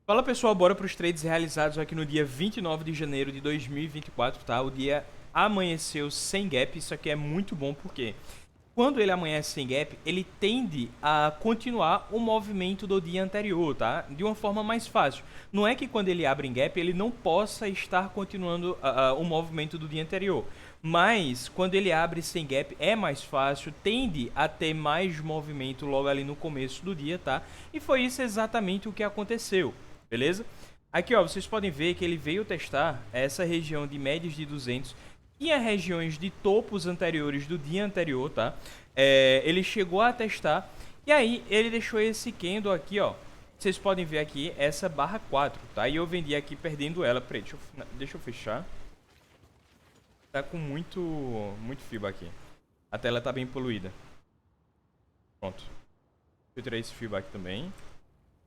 Fala pessoal, bora para os trades realizados aqui no dia 29 de janeiro de 2024, tá? O dia amanheceu sem gap, isso aqui é muito bom porque quando ele amanhece sem gap, ele tende a continuar o movimento do dia anterior, tá? De uma forma mais fácil. Não é que quando ele abre em gap, ele não possa estar continuando o movimento do dia anterior. Mas quando ele abre sem gap é mais fácil, tende a ter mais movimento logo ali no começo do dia, tá? E foi isso exatamente o que aconteceu. Beleza? Aqui, ó, vocês podem ver que ele veio testar essa região de médias de 200. Tinha regiões de topos anteriores do dia anterior, tá? Ele chegou a testar. E aí, ele deixou esse candle aqui, ó. Vocês podem ver aqui essa barra 4, tá? E eu vendi aqui perdendo ela. Peraí, deixa eu fechar. Tá com muito fibra aqui. A tela tá bem poluída. Pronto. Eu tirei esse fibra aqui também.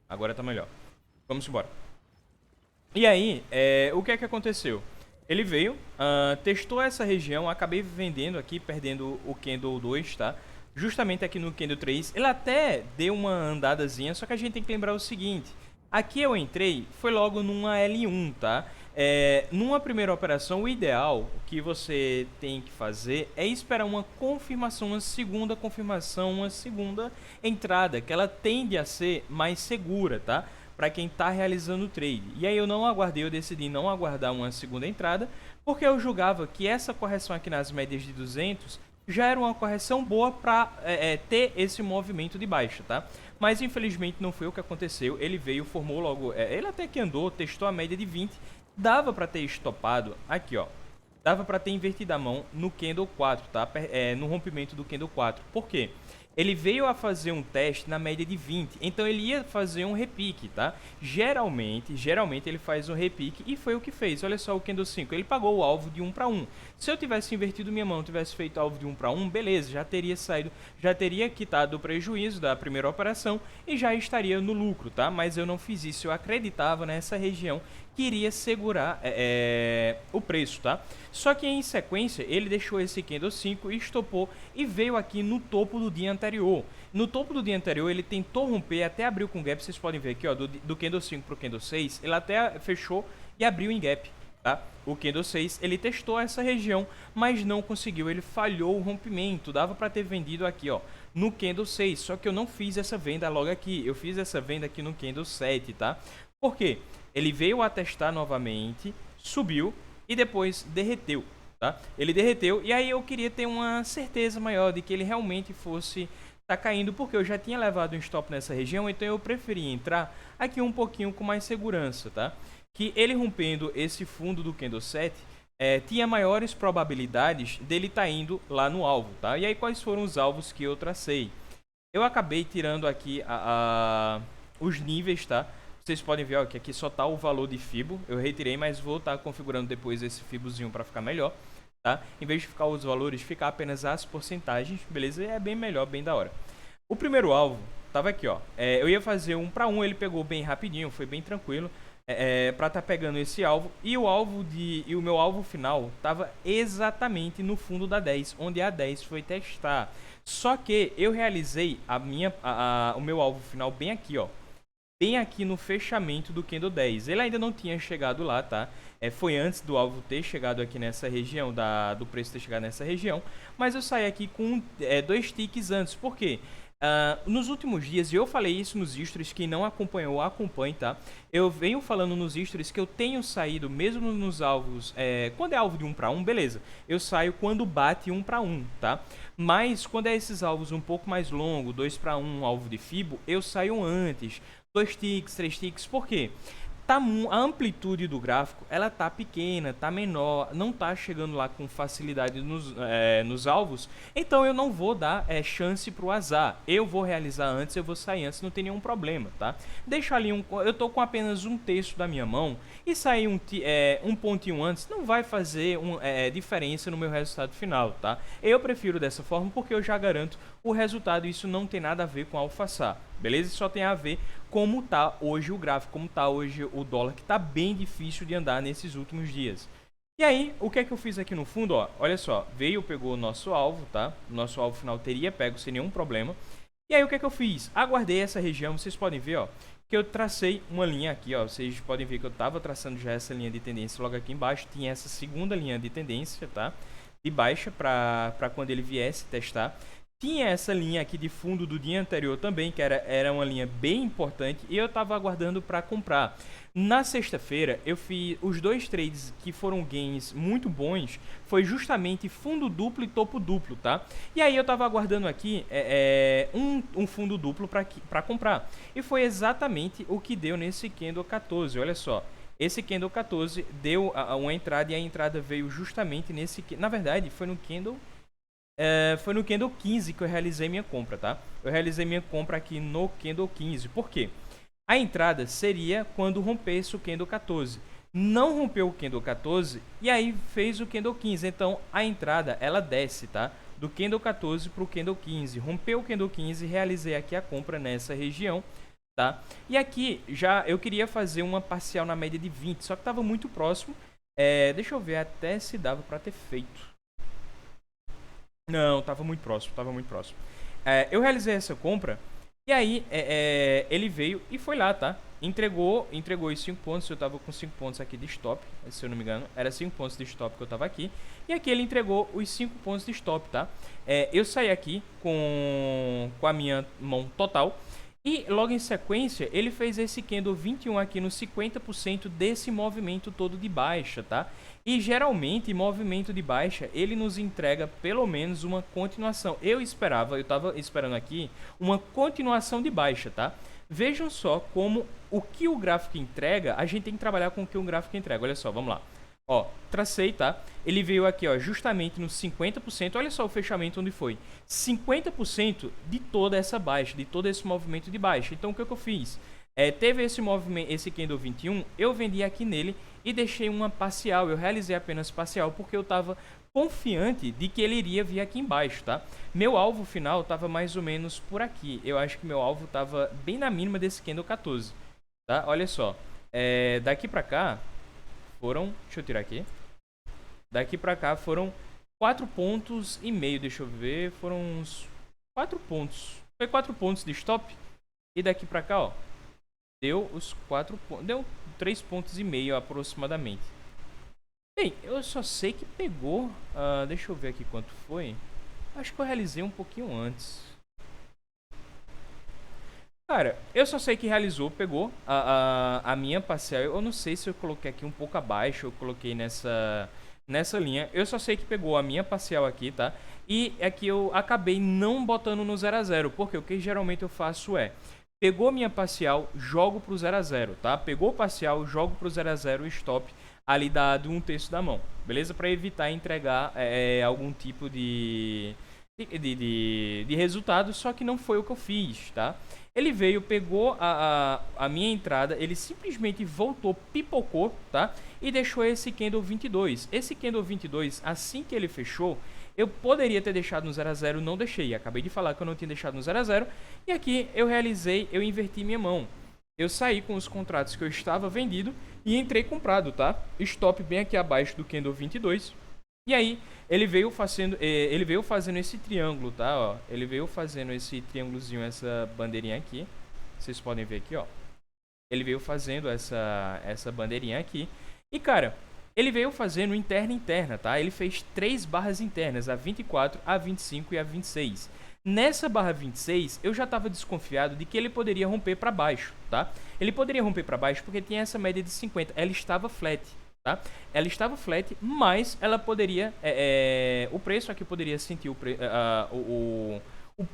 Agora tá melhor. Vamos embora. E aí, o que é que aconteceu? Ele veio, testou essa região, acabei vendendo aqui, perdendo o Candle 2, tá? Justamente aqui no Candle 3, ele até deu uma andadazinha, só que a gente tem que lembrar o seguinte. Aqui eu entrei, foi logo numa L1, tá? Numa primeira operação, o ideal que você tem que fazer é esperar uma confirmação, uma segunda confirmação, uma segunda entrada, que ela tende a ser mais segura, tá? Para quem está realizando o trade. E aí eu não aguardei, eu decidi não aguardar uma segunda entrada, porque eu julgava que essa correção aqui nas médias de 200 já era uma correção boa para ter esse movimento de baixa, tá? Mas infelizmente não foi o que aconteceu, ele veio, formou logo, ele até que andou, testou a média de 20, dava para ter estopado, aqui ó, dava para ter invertido a mão no Candle 4, tá? No rompimento do Candle 4, por quê? Ele veio a fazer um teste na média de 20, então ele ia fazer um repique, tá? Geralmente ele faz um repique e foi o que fez. Olha só o Candle 5, ele pagou o alvo de 1 para 1. Se eu tivesse invertido minha mão, tivesse feito alvo de 1 para 1, beleza, já teria saído, já teria quitado o prejuízo da primeira operação e já estaria no lucro, tá? Mas eu não fiz isso, eu acreditava nessa região que iria segurar o preço, tá? Só que em sequência ele deixou esse Candle 5 e estopou e veio aqui no topo do dia anterior. No topo do dia anterior ele tentou romper, até abriu com gap, vocês podem ver aqui, ó, do Candle 5 pro Candle 6, ele até fechou e abriu em gap, tá? O Candle 6, ele testou essa região, mas não conseguiu, ele falhou o rompimento, dava para ter vendido aqui, ó, no Candle 6, só que eu não fiz essa venda logo aqui, eu fiz essa venda aqui no Candle 7, tá? Por quê? Ele veio a testar novamente, subiu e depois derreteu, tá? Ele derreteu e aí eu queria ter uma certeza maior de que ele realmente fosse tá caindo, porque eu já tinha levado um stop nessa região, então eu preferi entrar aqui um pouquinho com mais segurança, tá? Que ele rompendo esse fundo do Candle 7, tinha maiores probabilidades dele tá indo lá no alvo, tá? E aí quais foram os alvos que eu tracei? Eu acabei tirando aqui os níveis, tá? Vocês podem ver ó, que aqui só está o valor de Fibo. Eu retirei, mas vou estar configurando depois esse Fibozinho para ficar melhor, tá? Em vez de ficar os valores, ficar apenas as porcentagens, beleza? E é bem melhor, bem da hora. O primeiro alvo tava aqui, ó. Eu ia fazer 1 para 1, ele pegou bem rapidinho, foi bem tranquilo. Para estar pegando esse alvo. E o meu alvo final tava exatamente no fundo da 10, onde a 10 foi testar. Só que eu realizei o meu alvo final bem aqui, ó. Bem aqui no fechamento do Candle 10. Ele ainda não tinha chegado lá, tá? Foi antes do alvo ter chegado aqui nessa região, do preço ter chegado nessa região. Mas eu saí aqui com 2 ticks antes. Por quê? Nos últimos dias, e eu falei isso nos stories, quem não acompanhou, acompanhe, tá? Eu venho falando nos stories que eu tenho saído, mesmo nos alvos, quando é alvo de 1 para 1, beleza. Eu saio quando bate 1 para 1, tá? Mas quando é esses alvos um pouco mais longo, 2 para 1, alvo de Fibo, eu saio antes. 2 ticks, 3 ticks, por quê? A amplitude do gráfico, ela tá pequena, tá menor, não tá chegando lá com facilidade nos alvos, então eu não vou dar chance pro azar. Eu vou realizar antes, eu vou sair antes, não tem nenhum problema, tá? Deixa ali eu tô com apenas 1/3 da minha mão e sair um pontinho antes não vai fazer diferença no meu resultado final, tá? Eu prefiro dessa forma porque eu já garanto o resultado, isso não tem nada a ver com alfaçar, beleza? Isso só tem a ver como tá hoje o gráfico, como tá hoje o dólar, que tá bem difícil de andar nesses últimos dias. E aí, o que é que eu fiz aqui no fundo, ó? Olha só, veio, pegou o nosso alvo, tá? O nosso alvo final teria pego sem nenhum problema. E aí, o que é que eu fiz? Aguardei essa região, vocês podem ver, ó, que eu tracei uma linha aqui, ó. Vocês podem ver que eu estava traçando já essa linha de tendência logo aqui embaixo. Tinha essa segunda linha de tendência, tá? De baixa para quando ele viesse testar. Tinha essa linha aqui de fundo do dia anterior também, que era uma linha bem importante, e eu estava aguardando para comprar. Na sexta-feira, eu fiz os 2 trades que foram gains muito bons, foi justamente fundo duplo e topo duplo, tá? E aí eu estava aguardando aqui um fundo duplo para comprar. E foi exatamente o que deu nesse candle 14, olha só. Esse candle 14 deu uma entrada e a entrada veio justamente nesse... Na verdade, foi no candle 15 que eu realizei minha compra, tá? Eu realizei minha compra aqui no candle 15. Por quê? A entrada seria quando rompesse o candle 14. Não rompeu o candle 14 e aí fez o candle 15. Então, a entrada, ela desce, tá? Do candle 14 para o candle 15. Rompeu o candle 15 e realizei aqui a compra nessa região, tá? E aqui, já eu queria fazer uma parcial na média de 20, só que estava muito próximo. Deixa eu ver até se dava para ter feito. Não, tava muito próximo, tava muito próximo. Eu realizei essa compra e aí ele veio e foi lá, tá? Entregou os 5 pontos, eu tava com 5 pontos aqui de stop, se eu não me engano. Era 5 pontos de stop que eu tava aqui. E aqui ele entregou os 5 pontos de stop, tá? Eu saí aqui com a minha mão total. E logo em sequência, ele fez esse candle 21 aqui no 50% desse movimento todo de baixa, tá? E geralmente, movimento de baixa, ele nos entrega pelo menos uma continuação. Eu estava esperando aqui uma continuação de baixa, tá? Vejam só como o que o gráfico entrega, a gente tem que trabalhar com o que o gráfico entrega. Olha só, vamos lá. Ó, tracei, tá? Ele veio aqui, ó, justamente no 50%. Olha só o fechamento onde foi. 50% de toda essa baixa, de todo esse movimento de baixa. Então, o que eu fiz? Teve esse movimento, esse candle 21, eu vendi aqui nele e deixei uma parcial. Eu realizei apenas parcial porque eu estava confiante de que ele iria vir aqui embaixo, tá? Meu alvo final estava mais ou menos por aqui. Eu acho que meu alvo estava bem na mínima desse candle 14, tá? Olha só. Daqui pra cá foram... Deixa eu tirar aqui. Daqui pra cá foram 4,5 pontos. Deixa eu ver. Foram uns 4 pontos. Foi 4 pontos de stop. E daqui pra cá, ó. Deu os 4 pontos. Deu 3,5 pontos aproximadamente. Bem, eu só sei que pegou. Deixa eu ver aqui quanto foi. Acho que eu realizei um pouquinho antes. Cara, eu só sei que realizou, pegou a minha parcial. Eu não sei se eu coloquei aqui um pouco abaixo, eu coloquei nessa linha. Eu só sei que pegou a minha parcial aqui, tá? E aqui eu acabei não botando no 0 a 0, porque o que geralmente eu faço pegou minha parcial, jogo pro 0 a 0, tá? Pegou o parcial, jogo pro 0 a 0 stop ali dado 1/3 da mão, beleza? Para evitar entregar algum tipo de resultado, só que não foi o que eu fiz, tá? Ele veio, pegou a minha entrada, ele simplesmente voltou, pipocou, tá? E deixou esse candle 22. Esse candle 22, assim que ele fechou, eu poderia ter deixado no 0 a 0, não deixei. Acabei de falar que eu não tinha deixado no 0 a 0. E aqui eu inverti minha mão. Eu saí com os contratos que eu estava vendido e entrei comprado, tá? Stop bem aqui abaixo do candle 22. E aí, ele veio fazendo esse triângulo, tá? Ó, ele veio fazendo esse triângulozinho, essa bandeirinha aqui. Vocês podem ver aqui, ó. Ele veio fazendo essa bandeirinha aqui. E, cara, ele veio fazendo interna, tá? Ele fez 3 barras internas, a 24, a 25 e a 26. Nessa barra 26, eu já estava desconfiado de que ele poderia romper para baixo, tá? Ele poderia romper para baixo porque tinha essa média de 50. Ela estava flat, tá? Ela estava flat, mas ela poderia... o preço aqui poderia sentir o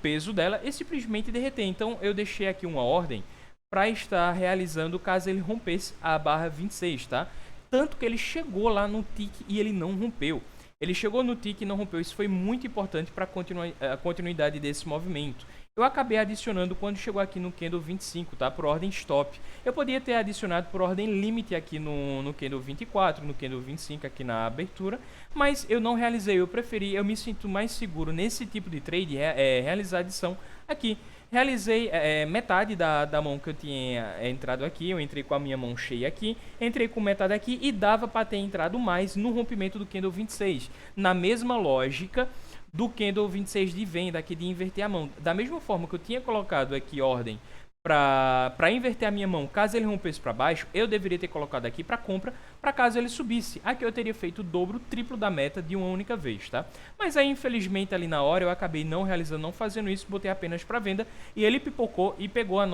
peso dela e simplesmente derreter. Então, eu deixei aqui uma ordem para estar realizando caso ele rompesse a barra 26, tá? Tanto que ele chegou lá no tick e ele não rompeu. Ele chegou no tick e não rompeu. Isso foi muito importante para a continuidade desse movimento. Eu acabei adicionando quando chegou aqui no candle 25, tá? Por ordem stop. Eu poderia ter adicionado por ordem limite aqui no candle 24, no candle 25 aqui na abertura, mas eu não realizei. Eu me sinto mais seguro nesse tipo de trade, realizar adição aqui. Realizei metade da mão que eu tinha entrado aqui. Eu entrei com a minha mão cheia aqui, entrei com metade aqui e dava para ter entrado mais no rompimento do candle 26. Na mesma lógica do candle 26 de venda aqui, de inverter a mão. Da mesma forma que eu tinha colocado aqui ordem para inverter a minha mão, caso ele rompesse para baixo, eu deveria ter colocado aqui para compra, para caso ele subisse. Aqui eu teria feito o dobro, o triplo da meta de uma única vez, tá? Mas aí, infelizmente, ali na hora eu acabei não realizando, não fazendo isso, botei apenas para venda e ele pipocou e pegou a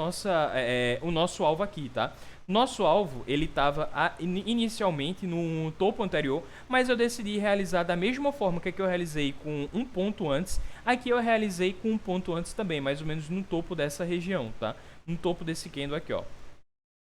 o nosso alvo aqui, tá? Nosso alvo, ele estava inicialmente no topo anterior, mas eu decidi realizar da mesma forma que eu realizei com um ponto antes. Aqui eu realizei com um ponto antes também, mais ou menos no topo dessa região, tá? No topo desse candle aqui, ó.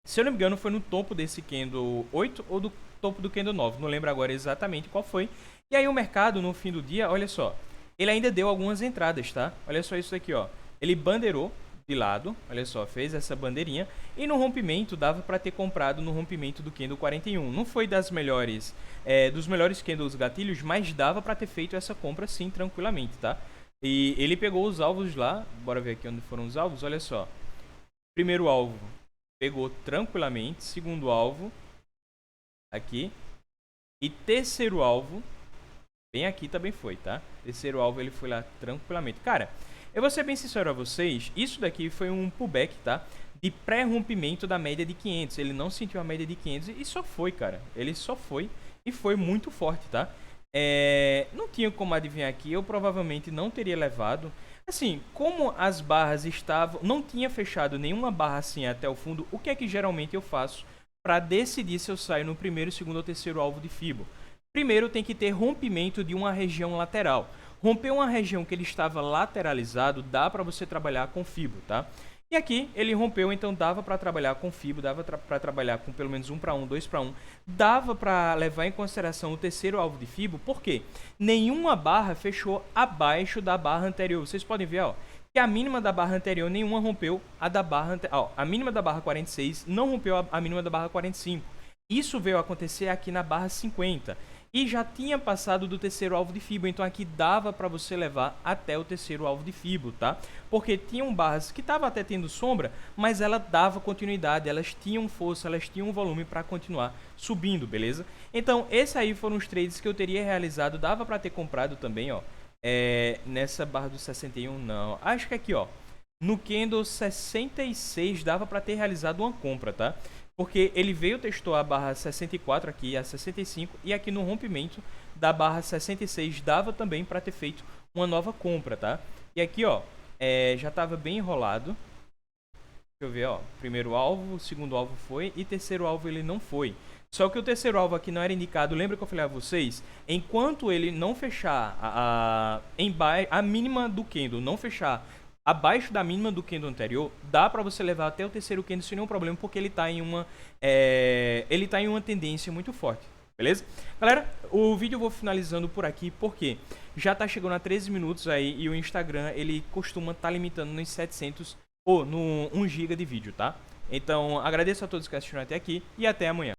Se eu não me engano, foi no topo desse candle 8 ou do topo do candle 9. Não lembro agora exatamente qual foi. E aí o mercado, no fim do dia, olha só. Ele ainda deu algumas entradas, tá? Olha só isso aqui, ó. Ele bandeirou de lado, olha só, fez essa bandeirinha. E no rompimento, dava para ter comprado no rompimento do candle 41. Não foi dos melhores candles gatilhos, mas dava para ter feito essa compra sim, tranquilamente, tá? E ele pegou os alvos lá. Bora ver aqui onde foram os alvos, olha só. Primeiro alvo, pegou tranquilamente. Segundo alvo, aqui. E terceiro alvo, bem aqui também foi, tá? Terceiro alvo, ele foi lá tranquilamente. Cara, eu vou ser bem sincero a vocês, isso daqui foi um pullback, tá? De pré-rompimento da média de 500. Ele não sentiu a média de 500 e só foi, cara. Ele só foi e foi muito forte, tá? Não tinha como adivinhar aqui, eu provavelmente não teria levado. Assim, como as barras estavam... Não tinha fechado nenhuma barra assim até o fundo, o que é que geralmente eu faço para decidir se eu saio no primeiro, segundo ou terceiro alvo de Fibo? Primeiro tem que ter rompimento de uma região lateral. Romper uma região que ele estava lateralizado, dá para você trabalhar com Fibo, tá? E aqui ele rompeu, então dava para trabalhar com Fibo, dava para trabalhar com pelo menos 1 para 1, 2 para 1. Dava para levar em consideração o terceiro alvo de Fibo, porque nenhuma barra fechou abaixo da barra anterior. Vocês podem ver, ó, que a mínima da barra anterior nenhuma rompeu a da barra a mínima da barra 46 não rompeu a mínima da barra 45. Isso veio acontecer aqui na barra 50. E já tinha passado do terceiro alvo de Fibo, então aqui dava para você levar até o terceiro alvo de Fibo, tá? Porque tinham barras que estavam até tendo sombra, mas ela dava continuidade, elas tinham força, elas tinham volume para continuar subindo, beleza? Então, esses aí foram os trades que eu teria realizado, dava para ter comprado também, ó. Nessa barra do 61, não. Acho que aqui, ó, no candle 66 dava para ter realizado uma compra, tá? Porque ele veio, testou a barra 64 aqui, a 65, e aqui no rompimento da barra 66 dava também para ter feito uma nova compra, tá? E aqui, ó, já estava bem enrolado. Deixa eu ver, ó, primeiro alvo, o segundo alvo foi, e terceiro alvo ele não foi. Só que o terceiro alvo aqui não era indicado, lembra que eu falei a vocês? Enquanto ele não fechar a mínima do candle, não fechar abaixo da mínima do candle anterior, dá para você levar até o terceiro candle sem nenhum problema, porque ele tá em uma tendência muito forte, beleza? Galera, o vídeo eu vou finalizando por aqui, porque já tá chegando a 13 minutos aí, e o Instagram, ele costuma estar limitando nos 700 ou no 1 GB de vídeo, tá? Então, agradeço a todos que assistiram até aqui, e até amanhã.